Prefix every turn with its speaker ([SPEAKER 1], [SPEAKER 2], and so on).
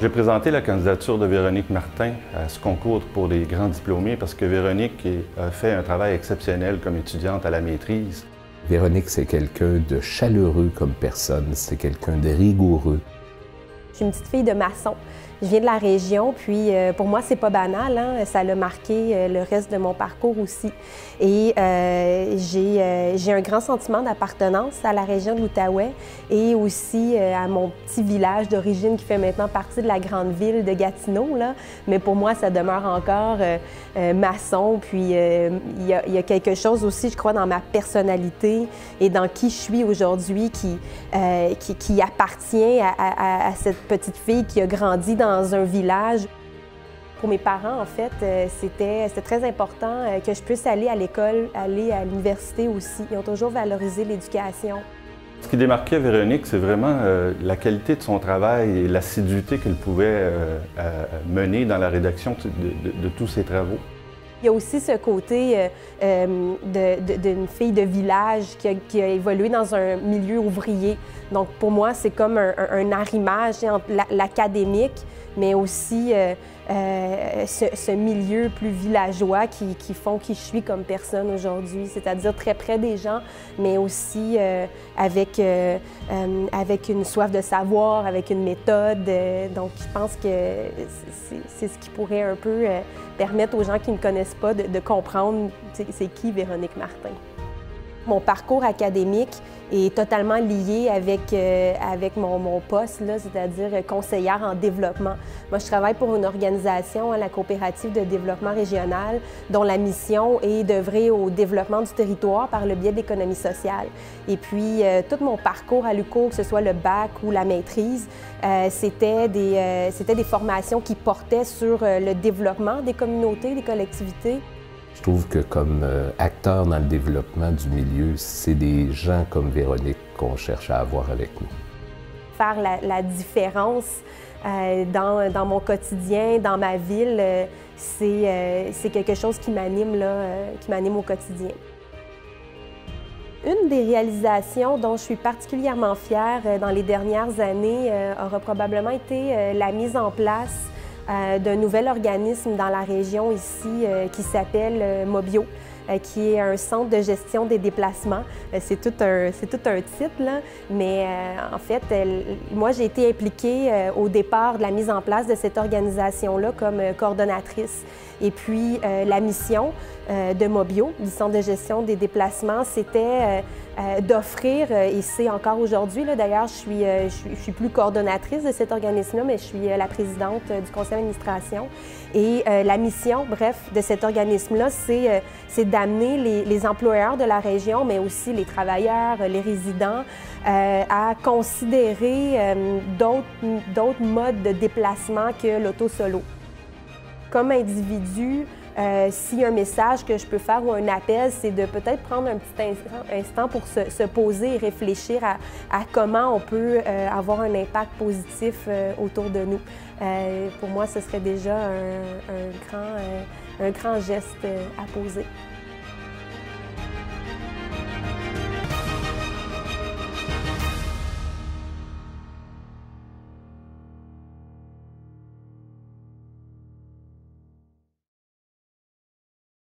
[SPEAKER 1] J'ai présenté la candidature de Véronique Martin à ce concours pour les grands diplômés parce que Véronique a fait un travail exceptionnel comme étudiante à la maîtrise.
[SPEAKER 2] Véronique, c'est quelqu'un de chaleureux comme personne, c'est quelqu'un de rigoureux.
[SPEAKER 3] Je suis une petite fille de maçon. Je viens de la région, puis pour moi, c'est pas banal, hein? Ça l'a marqué le reste de mon parcours aussi. Et j'ai un grand sentiment d'appartenance à la région de l'Outaouais et aussi à mon petit village d'origine qui fait maintenant partie de la grande ville de Gatineau, là. Mais pour moi, ça demeure encore maçon. Puis il y a quelque chose aussi, je crois, dans ma personnalité et dans qui je suis aujourd'hui qui appartient à cette petite fille qui a grandi dans un village. Pour mes parents, en fait, c'était très important que je puisse aller à l'école, aller à l'université aussi. Ils ont toujours valorisé l'éducation.
[SPEAKER 1] Ce qui démarquait Véronique, c'est vraiment la qualité de son travail et l'assiduité qu'elle pouvait mener dans la rédaction de tous ses travaux.
[SPEAKER 3] Il y a aussi ce côté d'une fille de village qui a évolué dans un milieu ouvrier. Donc pour moi, c'est comme un arrimage entre l'académique, mais aussi ce milieu plus villageois qui font qui je suis comme personne aujourd'hui, c'est-à-dire très près des gens, mais aussi avec une soif de savoir, avec une méthode. Donc je pense que c'est ce qui pourrait un peu permettre aux gens qui ne me connaissent pas de comprendre c'est qui Véronique Martin. Mon parcours académique est totalement lié avec mon poste, c'est-à-dire conseillère en développement. Moi, je travaille pour une organisation, la Coopérative de développement régional, dont la mission est d'œuvrer au développement du territoire par le biais de l'économie sociale. Et puis, tout mon parcours à l'UQO, que ce soit le bac ou la maîtrise, c'était des formations qui portaient sur le développement des communautés, des collectivités.
[SPEAKER 2] Je trouve que comme acteur dans le développement du milieu, c'est des gens comme Véronique qu'on cherche à avoir avec nous.
[SPEAKER 3] Faire la différence dans mon quotidien, dans ma ville, c'est quelque chose qui m'anime au quotidien. Une des réalisations dont je suis particulièrement fière dans les dernières années aura probablement été la mise en place d'un nouvel organisme dans la région ici qui s'appelle Mobio, qui est un centre de gestion des déplacements. C'est tout un titre, là, mais en fait, moi, j'ai été impliquée au départ de la mise en place de cette organisation-là comme coordonnatrice. Et puis, la mission de Mobio, du centre de gestion des déplacements, c'était d'offrir, et c'est encore aujourd'hui, d'ailleurs, je suis plus coordonnatrice de cet organisme-là, mais je suis la présidente du conseil d'administration. Et la mission, bref, de cet organisme-là, c'est d'amener les employeurs de la région, mais aussi les travailleurs, les résidents, à considérer d'autres modes de déplacement que l'auto-solo. Comme individu, s'il y a un message que je peux faire ou un appel, c'est de peut-être prendre un petit instant pour se poser et réfléchir à comment on peut avoir un impact positif autour de nous. Pour moi, ce serait déjà un grand geste à poser.